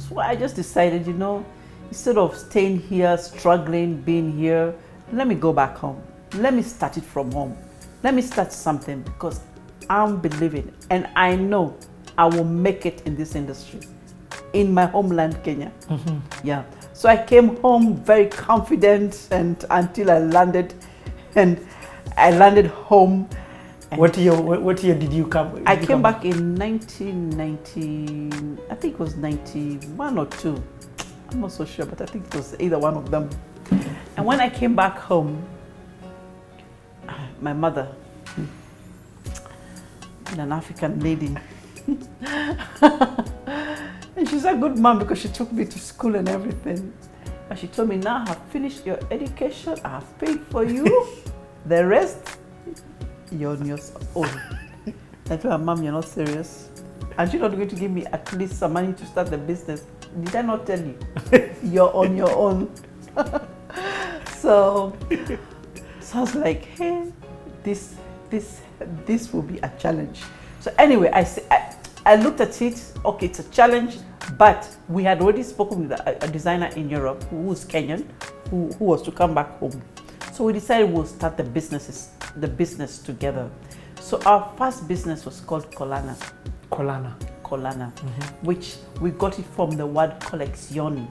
So I just decided, instead of staying here, struggling, being here, let me go back home. Let me start it from home. Let me start something because I'm believing and I know I will make it in this industry in my homeland, Kenya. Yeah. So I came home very confident and until I landed home. What year did you come? I came back in 1990, I think it was 91 or 2. I'm not so sure, but I think it was either one of them. And when I came back home, my mother, an African lady, and she's a good mom because she took me to school and everything. And she told me, now I have finished your education, I have paid for you, the rest, you're on your own. I told her, Mom, you're not serious. And you're not going to give me at least some money to start the business. Did I not tell you? You're on your own. So I was like, hey, this will be a challenge. So anyway, I looked at it, okay, it's a challenge, but we had already spoken with a designer in Europe who was Kenyan, who was to come back home. So we decided we'll start the business together. So our first business was called Kolana. Which we got it from the word collezioni.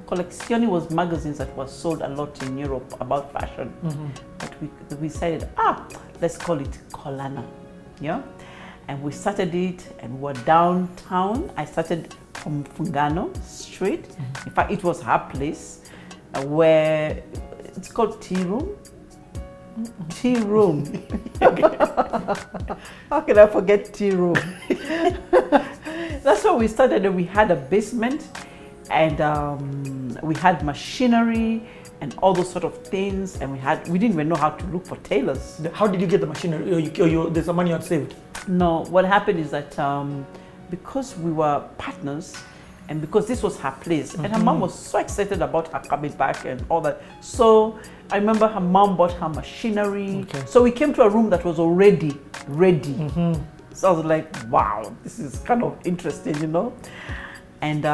Collezioni was magazines that were sold a lot in Europe about fashion. But we decided, let's call it Kolana. Yeah? And we started it and we were downtown. I started from Fungano Street. In fact, it was her place where it's called Tea Room. Tea Room. How can I forget Tea Room? That's where we started, and we had a basement and we had machinery and all those sort of things, and we didn't even know how to look for tailors. How did you get the machinery? There's some money you had saved? No, what happened is that because we were partners and because this was her place, and her mom was so excited about her coming back and all that. So I remember her mom bought her machinery. Okay. So we came to a room that was already ready. So I was like, wow, this is kind of interesting, And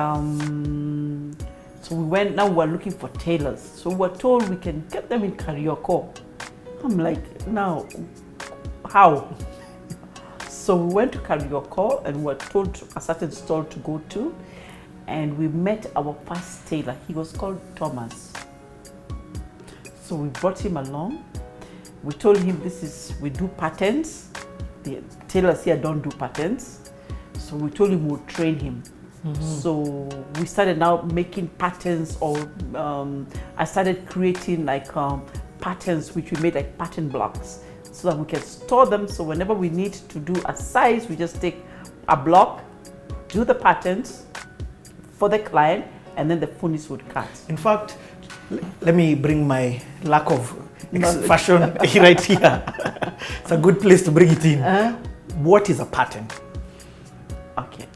so we went, now we're looking for tailors. So we're told we can get them in Karago. I'm like, now, how? So we went to Karago and we were told a certain store to go to. And we met our first tailor. He was called Thomas. So we brought him along. We told him we do patterns. The tailors here don't do patterns. So we told him we'll train him. So we started now making patterns, or I started creating like patterns which we made like pattern blocks so that we can store them. So whenever we need to do a size, we just take a block, do the patterns for the client, and then the furnace would cut. In fact, let me bring my lack of fashion right here. It's a good place to bring it in. What is a pattern? Okay.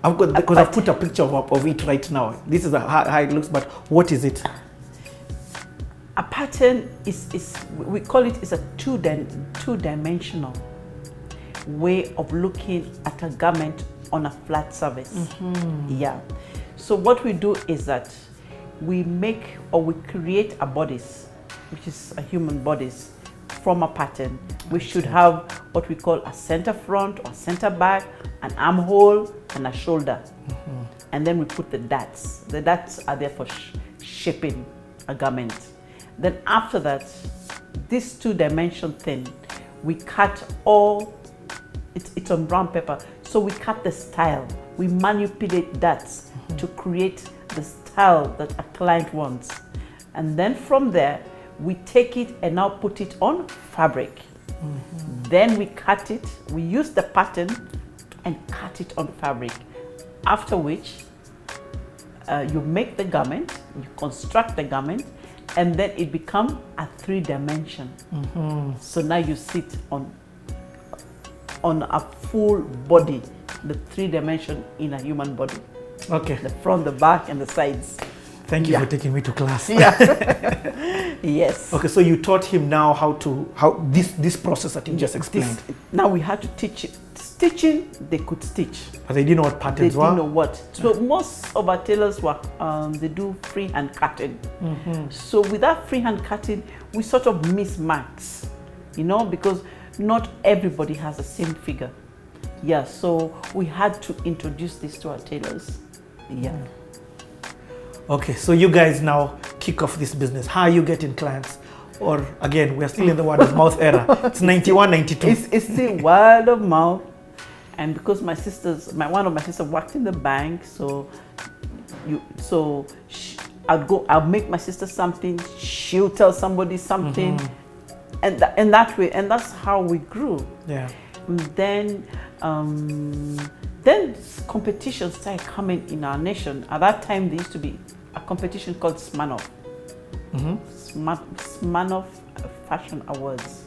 Because I've put a picture of it right now. This is how it looks, but what is it? A pattern we call it, is a two-dimensional way of looking at a garment on a flat surface. Yeah. So what we do is that we make or we create a bodice, which is a human bodice, from a pattern. We should have what we call a center front or center back, an armhole, and a shoulder. And then we put the darts. The darts are there for shaping a garment. Then after that, this two-dimension thing, we cut all, it's on brown paper. So we cut the style. We manipulate darts to create the style that a client wants. And then from there, we take it and now put it on fabric. Then we cut it, we use the pattern and cut it on fabric. After which, you make the garment, you construct the garment, and then it becomes a 3-dimension. So now you sit on a full body, the 3-dimension in a human body. Okay. The front, the back, and the sides. Thank you for taking me to class. Yes. Okay, so you taught him now how this process that you just explained. Now we had to teach it Stitching, they could stitch. But they didn't know what patterns were? They didn't know what. So most of our tailors were, they do freehand cutting. So with that freehand cutting, we sort of miss marks, you know, because not everybody has the same figure. Yeah, so we had to introduce this to our tailors. Yeah. Okay, so you guys now kick off this business. How are you getting clients? Or again, we're still in the word of mouth era. It's 91, 92. It's still word of mouth. And because my sisters, one of my sisters worked in the bank, I'll make my sister something, she'll tell somebody something, and that way, and that's how we grew. Yeah. And then competitions started coming in our nation. At that time, there used to be a competition called Smirnoff. Smirnoff Fashion Awards.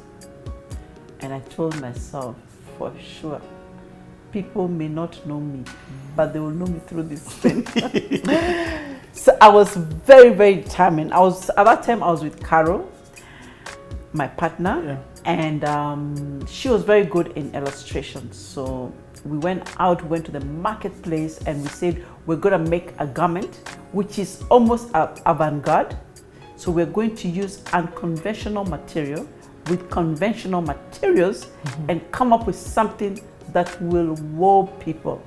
And I told myself, for sure, people may not know me, but they will know me through this thing. So I was very, very determined. At that time I was with Carol, my partner, and she was very good in illustration. So we went to the marketplace and we said, we're going to make a garment which is almost avant-garde. So we're going to use unconventional material with conventional materials and come up with something that will wow people.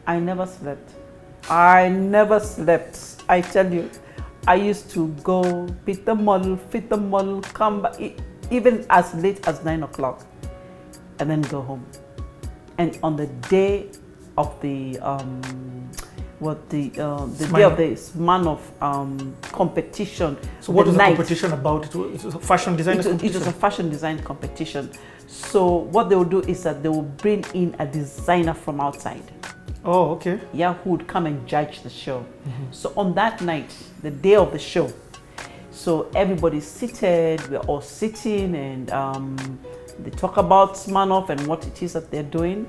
I never slept. I tell you, I used to go fit the model, come back, even as late as 9 o'clock, and then go home. And on the day of the day of the Smirnoff competition. So what was the competition about? It was a fashion design competition? It was a fashion design competition. So what they will do is that they will bring in a designer from outside. Oh, okay. Yeah, who would come and judge the show. So on that night, the day of the show, so everybody's seated, we're all sitting, and they talk about Smirnoff and what it is that they're doing.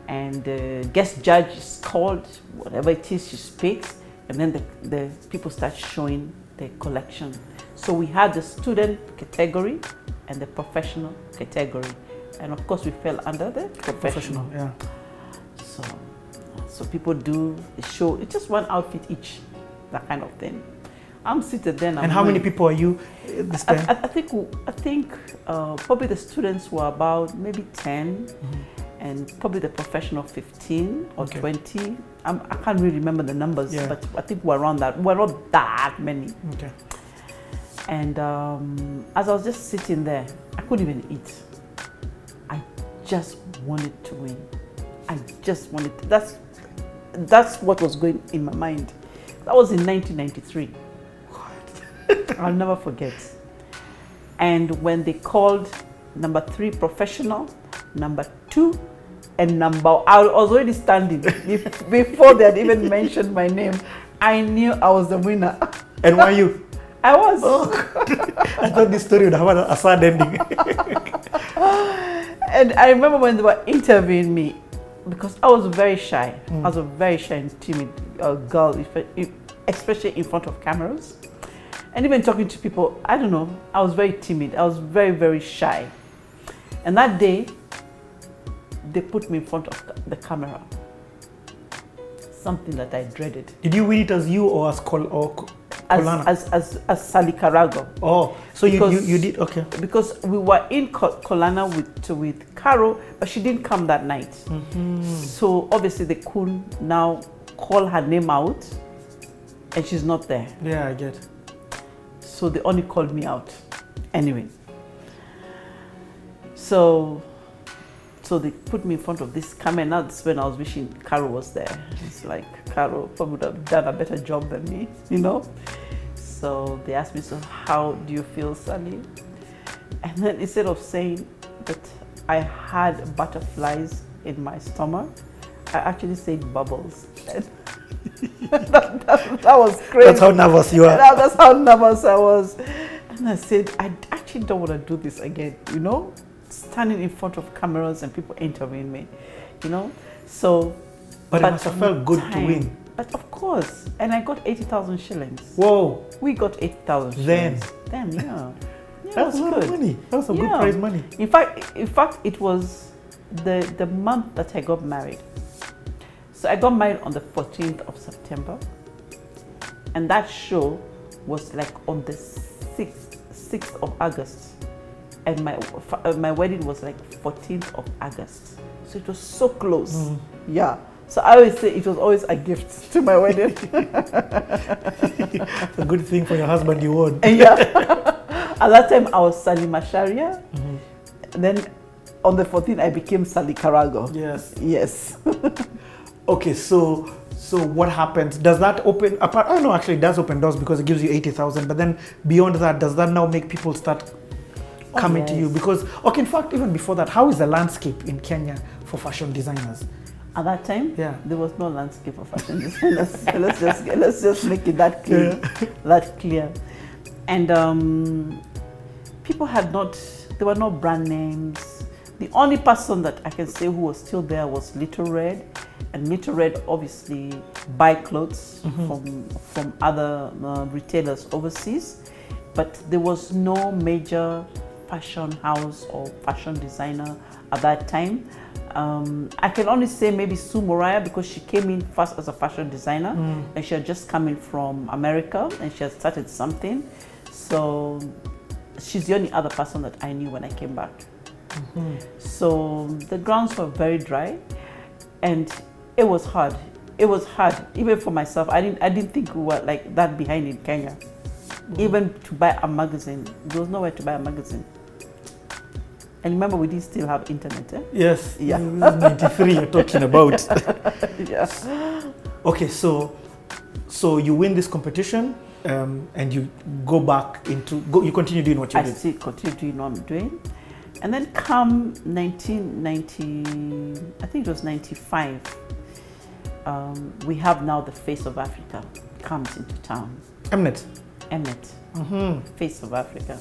And the guest judge is called, whatever it is, she speaks, and then the people start showing their collection. So we had the student category and the professional category, and of course we fell under the professional. Yeah. So people do the show. It's just one outfit each, that kind of thing. I'm seated then. And how many people are you this time? I think probably the students were about maybe 10. And probably the professional 15 or 20. I can't really remember the numbers, but I think we're around that. We're not that many. Okay. And as I was just sitting there, I couldn't even eat. I just wanted to win. I just wanted to. That's what was going in my mind. That was in 1993. What? I'll never forget. And when they called number 3 professional, number 2, and I was already standing before they had even mentioned my name. I knew I was the winner. And were you? I was. Oh, I thought this story would have a sad ending. And I remember when they were interviewing me, because I was very shy. I was a very shy and timid girl, especially in front of cameras. And even talking to people, I don't know, I was very timid. I was very, very shy. And that day, they put me in front of the camera. Something that I dreaded. Did you win it as you or as Kolana? As Sally Karago. Oh, so you did, okay. Because we were in Kolana with Caro, but she didn't come that night. So obviously they couldn't now call her name out, and she's not there. Yeah, I get. So they only called me out. Anyway. So they put me in front of this camera. Now that's when I was wishing Caro was there. It's like, Caro probably would have done a better job than me, you know? So they asked me, so how do you feel, Sally? And then instead of saying that I had butterflies in my stomach, I actually said bubbles. that was crazy. That's how nervous you are. That's how nervous I was. And I said, I actually don't want to do this again, you know? Standing in front of cameras and people interviewing me, you know? So, but it must have felt good to win. But of course, and I got 80,000 shillings. Whoa! We got 80,000 shillings. Then, yeah. That's a lot of money. That was some good prize money. In fact, it was the month that I got married. So I got married on the 14th of September, and that show was like on the 6th of August, and my wedding was like 14th of August. So it was so close. Yeah. So I always say it was always a gift to my wedding. It's a good thing for your husband you won. Yeah. At that time I was Salima Sharia. And then on the 14th I became Sally Karago. Yes. Yes. Okay, so what happens? Does that open apart? Oh no, actually it does open doors because it gives you 80,000. But then beyond that, does that now make people start coming to you? Because okay, in fact, even before that, how is the landscape in Kenya for fashion designers? At that time, Yeah, there was no landscape for fashion designers. let's just make it that clear. Yeah. That clear. And people had not. There were no brand names. The only person that I can say who was still there was Little Red, and Little Red obviously buy clothes from other retailers overseas, but there was no major fashion house or fashion designer at that time. I can only say maybe Sue Moriah, because she came in first as a fashion designer and she had just come in from America and she had started something. So she's the only other person that I knew when I came back. So the grounds were very dry and it was hard. It was hard, even for myself. I didn't think we were like that behind in Kenya. Even to buy a magazine, there was nowhere to buy a magazine. And remember, we did still have internet, eh? Yes. Yeah. This is 93 you're talking about. Yeah. Okay, so you win this competition and you go back into, you continue doing what you did. I still continue doing what I'm doing. And then come 1990, I think it was 95, we have now the Face of Africa comes into town. Mnet. Mnet, Face of Africa.